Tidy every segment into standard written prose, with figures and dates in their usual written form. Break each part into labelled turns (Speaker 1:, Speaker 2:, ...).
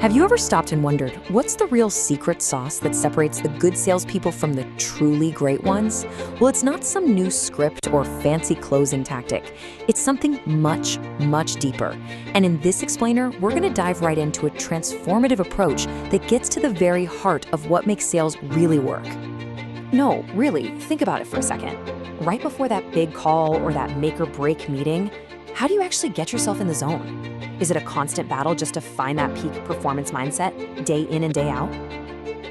Speaker 1: Have you ever stopped and wondered, what's the real secret sauce that separates the good salespeople from the truly great ones? Well, it's not some new script or fancy closing tactic. It's something much, much deeper. And in this explainer, we're going to dive right into a transformative approach that gets to the very heart of what makes sales really work. No, really, think about it for a second. Right before that big call or that make or break meeting, how do you actually get yourself in the zone? Is it a constant battle just to find that peak performance mindset, day in and day out?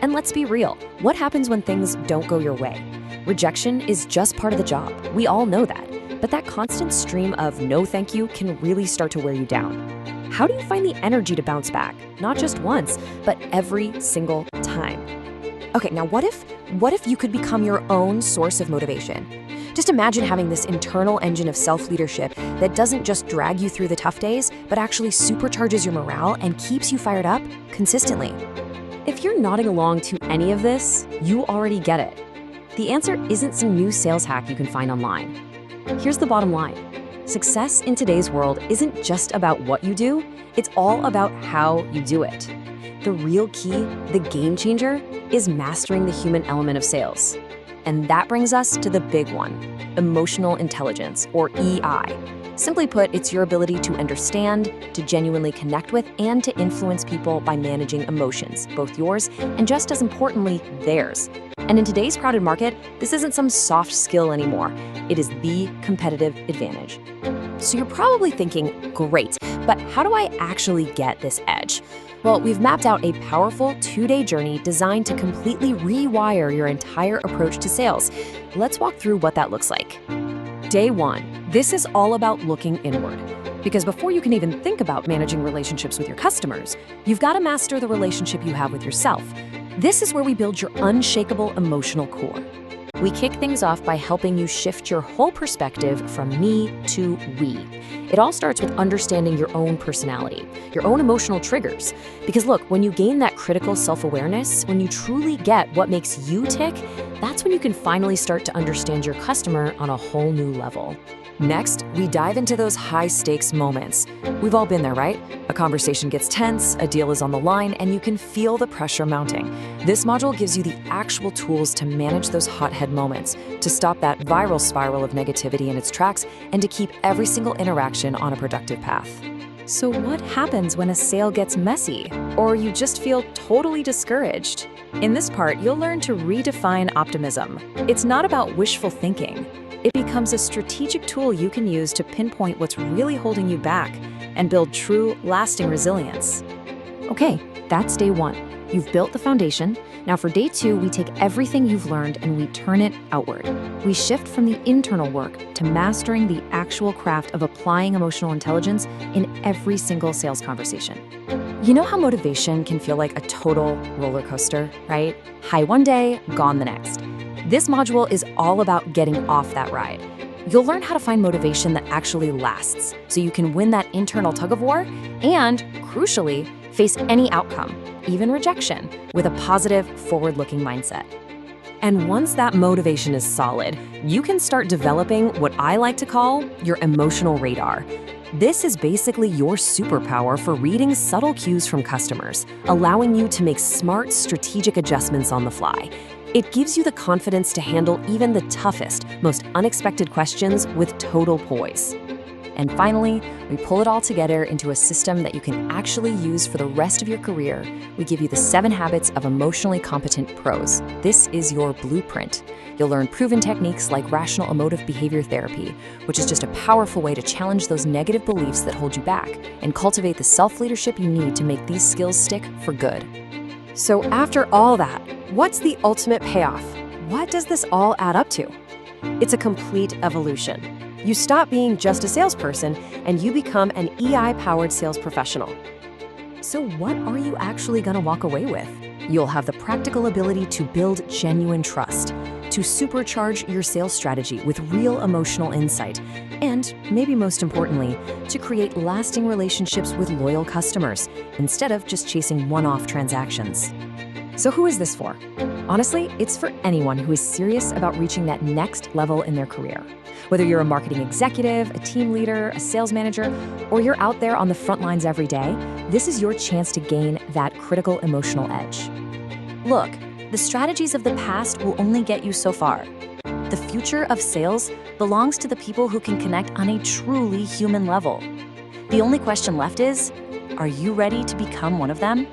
Speaker 1: And let's be real, what happens when things don't go your way? Rejection is just part of the job. We all know that. But that constant stream of no thank you can really start to wear you down. How do you find the energy to bounce back? Not just once, but every single time. Okay, now what if you could become your own source of motivation? Just imagine having this internal engine of self-leadership that doesn't just drag you through the tough days, but actually supercharges your morale and keeps you fired up consistently. If you're nodding along to any of this, you already get it. The answer isn't some new sales hack you can find online. Here's the bottom line. Success in today's world isn't just about what you do, it's all about how you do it. The real key, the game changer, is mastering the human element of sales. And that brings us to the big one, emotional intelligence, or EI. Simply put, it's your ability to understand, to genuinely connect with, and to influence people by managing emotions, both yours and just as importantly, theirs. And in today's crowded market, this isn't some soft skill anymore. It is the competitive advantage. So you're probably thinking, great, but how do I actually get this edge? Well, we've mapped out a powerful 2-day journey designed to completely rewire your entire approach to sales. Let's walk through what that looks like. Day 1. This is all about looking inward. Because before you can even think about managing relationships with your customers, you've got to master the relationship you have with yourself. This is where we build your unshakable emotional core. We kick things off by helping you shift your whole perspective from me to we. It all starts with understanding your own personality, your own emotional triggers. Because look, when you gain that critical self-awareness, when you truly get what makes you tick, that's when you can finally start to understand your customer on a whole new level. Next, we dive into those high-stakes moments. We've all been there, right? A conversation gets tense, a deal is on the line, and you can feel the pressure mounting. This module gives you the actual tools to manage those hothead moments, to stop that viral spiral of negativity in its tracks, and to keep every single interaction on a productive path. So what happens when a sale gets messy, or you just feel totally discouraged? In this part, you'll learn to redefine optimism. It's not about wishful thinking. It becomes a strategic tool you can use to pinpoint what's really holding you back and build true, lasting resilience. Okay, that's day 1. You've built the foundation. Now for day 2, we take everything you've learned and we turn it outward. We shift from the internal work to mastering the actual craft of applying emotional intelligence in every single sales conversation. You know how motivation can feel like a total roller coaster, right? High one day, gone the next. This module is all about getting off that ride. You'll learn how to find motivation that actually lasts, so you can win that internal tug-of-war and, crucially, face any outcome, even rejection, with a positive, forward-looking mindset. And once that motivation is solid, you can start developing what I like to call your emotional radar. This is basically your superpower for reading subtle cues from customers, allowing you to make smart, strategic adjustments on the fly. It gives you the confidence to handle even the toughest, most unexpected questions with total poise. And finally, we pull it all together into a system that you can actually use for the rest of your career. We give you the 7 habits of emotionally competent pros. This is your blueprint. You'll learn proven techniques like rational emotive behavior therapy, which is just a powerful way to challenge those negative beliefs that hold you back and cultivate the self-leadership you need to make these skills stick for good. So after all that, what's the ultimate payoff? What does this all add up to? It's a complete evolution. You stop being just a salesperson and you become an EI-powered sales professional. So what are you actually going to walk away with? You'll have the practical ability to build genuine trust, to supercharge your sales strategy with real emotional insight, and maybe most importantly, to create lasting relationships with loyal customers instead of just chasing one-off transactions. So who is this for? Honestly, it's for anyone who is serious about reaching that next level in their career. Whether you're a marketing executive, a team leader, a sales manager, or you're out there on the front lines every day, This is your chance to gain that critical emotional edge. Look, the strategies of the past will only get you so far. The future of sales belongs to the people who can connect on a truly human level. The only question left is, are you ready to become one of them?